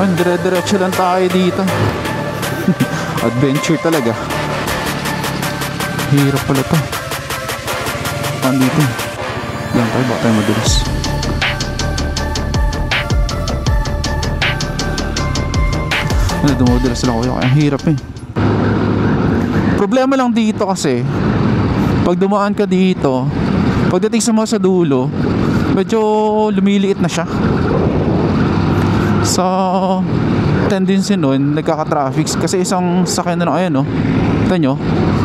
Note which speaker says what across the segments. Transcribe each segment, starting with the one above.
Speaker 1: Oh, dire-diretso lang tayo dito. Adventure talaga. Hirap pala to. Andito. Yan tayo, baka tayo madulas. Dumudulas lang ako, kaya hirap eh. Problema lang dito kasi pag dumaan ka dito, pagdating sa dulo, medyo lumiliit na siya. So tendency nun, nagkaka-traffic kasi isang sakyan na lang. Ayan, no? Kita nyo,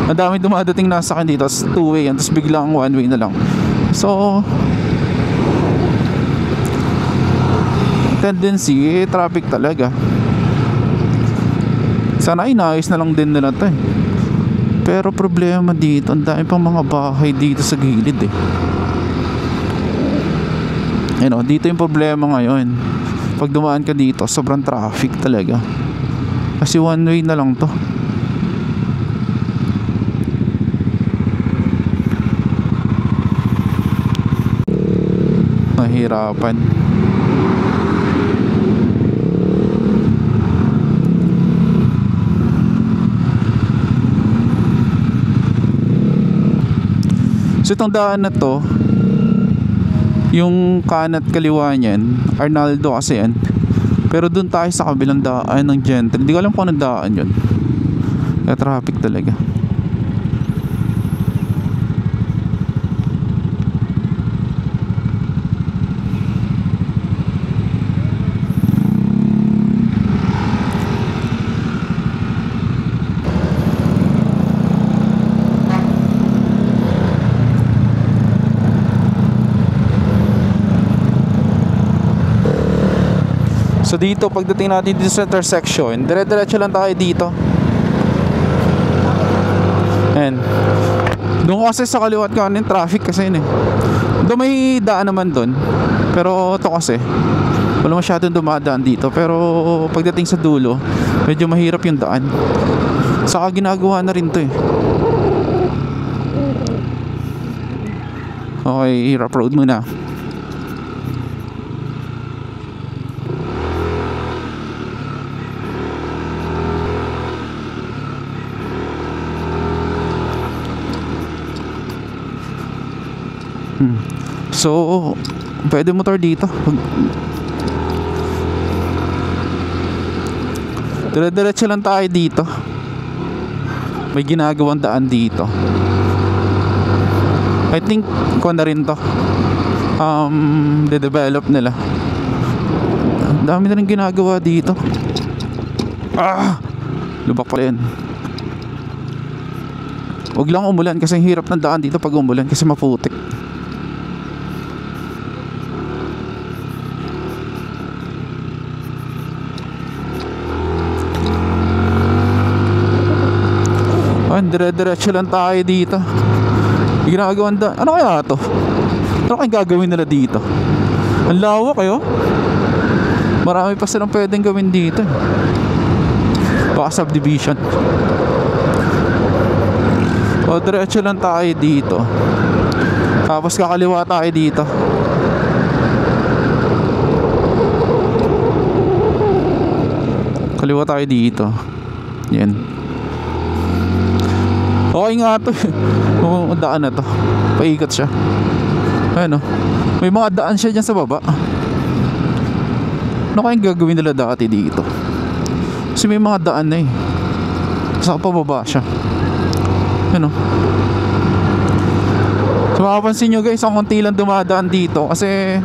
Speaker 1: ang dami dumadating na sakyan dito, two-way yan, tapos biglang one-way na lang. So tendency, traffic talaga. Sana inayos na lang din nila to eh. Pero problema dito, ang dami pang mga bahay dito sa gilid eh. Ayun, dito yung problema ngayon. Pag dumaan ka dito, sobrang traffic talaga. Kasi one way na lang to. Mahirapan. So itong daan na to, yung kanan at kaliwa niyan, Arnaldo kasi yan. Pero dun tayo sa kabilang daan ng Gentry. Hindi ko alam kung anong daan yun. Kaya traffic talaga. So dito, pagdating natin dito sa intersection, dire-diretso lang tayo dito. Ayan. Doon kasi sa kaliwat kanan traffic kasi yun eh. Doon may daan naman doon. Pero ito kasi wala masyadong dumadaan dito. Pero pagdating sa dulo, medyo mahirap yung daan. Saka ginagawa na rin to eh. Okay, hirap road muna. So pwede motor dito. Dire-diretso lang tayo dito. May ginagawang daan dito. I think kung na rin to de-develop nila. Dami na rin ginagawa dito. Lubak pala yan. Huwag lang umulan kasi hirap ng daan dito pag umulan kasi maputik. Dire-diretso lang tayo dito. Ginagawan da. Ano kaya to? Ano kaya gagawin nila dito? Ang lawak kayo. Marami pa silang pwedeng gawin dito. Baka subdivision. O diretso lang tayo dito. Tapos kakaliwa tayo dito. Kaliwa tayo dito. Yan. Okay nga to. Daan na to. Paikot siya. Ayan o. May mga daan siya dyan sa baba. Ano kayang gagawin nila dati dito? Kasi may mga daan na eh. Saka pababa siya. Ayan o. So makapansin nyo guys, ang konti lang dumadaan dito. Kasi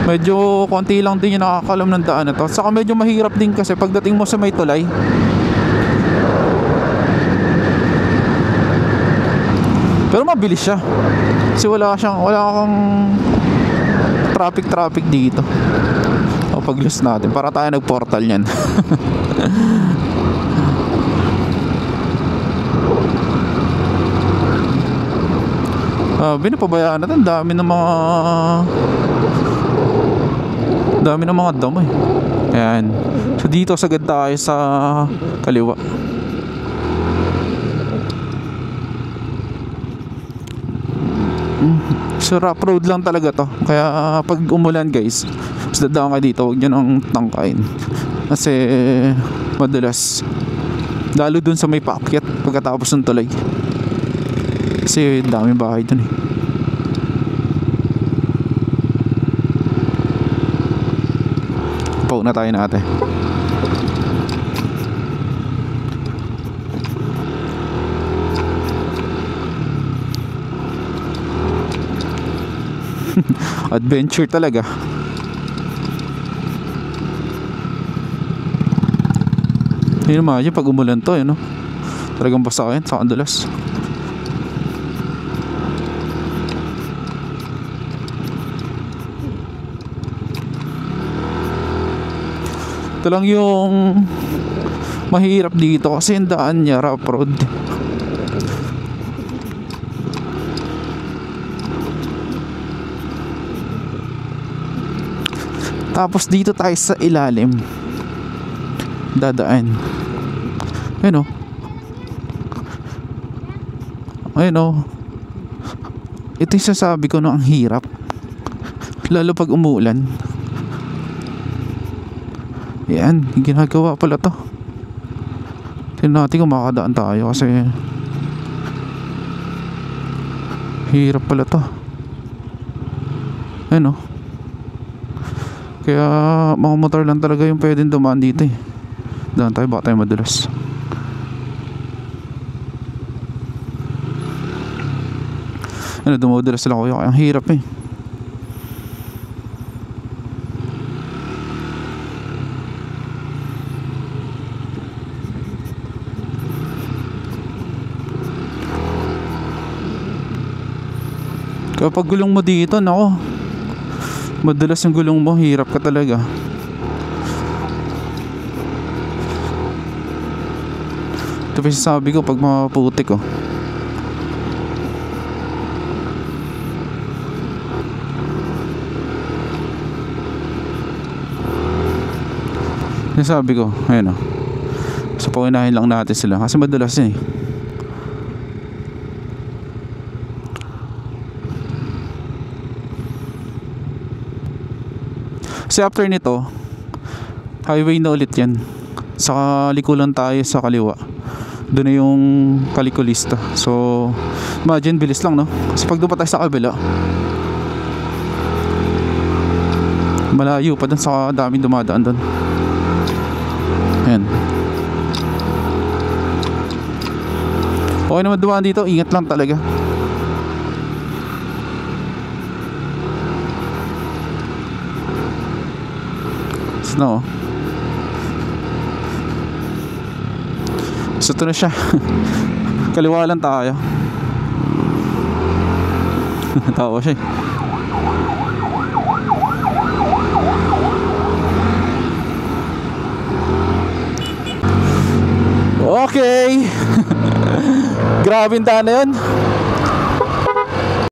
Speaker 1: medyo konti lang din yung nakakalam ng daan na to. Saka medyo mahirap din kasi pagdating mo sa may tulay, pero mabilis siya. Kasi wala kang traffic dito. O pag-lose natin, para tayo nag-portal niyan. Binapabayaan natin. Dami ng mga damo eh. Ayan. So dito sagad tayo sa kaliwa. So rough road lang talaga to. Kaya pag umulan guys, mas dadaan kayo dito, huwag nyo nang tangkain. Kasi madalas, lalo dun sa may paakyat pagkatapos ng tulay. Kasi daming bahay dun eh. Pauna tayo na ate. Adventure talaga. Yun naman yun, pag umulan to, yun, no? Talagang basa kayo sa kandulas. Ito lang yung mahirap dito kasi yung daan niya rough road. Tapos dito tayo sa ilalim dadaan. Ayun o. Ayun o. Ito yung sasabi ko na ang hirap, lalo pag umuulan. Yan, ginagawa pala to. Tignan natin kung makakadaan tayo kasi hirap pala to. Ayun o. Kaya mga motor lang talaga yung pwedeng dumaan dito eh. Daan tayo, baka tayo madulas. Ano, dumudulas lang ako, ang hirap eh. Kapag gulong mo dito, nako, madulas yung gulong mo, hirap ka talaga. Ito pa sabi ko pag maputik oh. Sabi ko, ayun oh. So paunahin lang natin sila kasi madulas eh. Kasi after nito, highway na ulit yan. Sa likulan tayo sa kaliwa. Doon na yung Kalikulista. So imagine, bilis lang no. Kasi pag doon pa tayo sa kabila, malayo pa dun, sa daming dumadaan dun. Ayan. Okay naman dumaan dito, ingat lang talaga. Snow. So ito na siya. Kaliwa lang tayo. Tawa siya eh. Okay. Grabe yung daan na yun.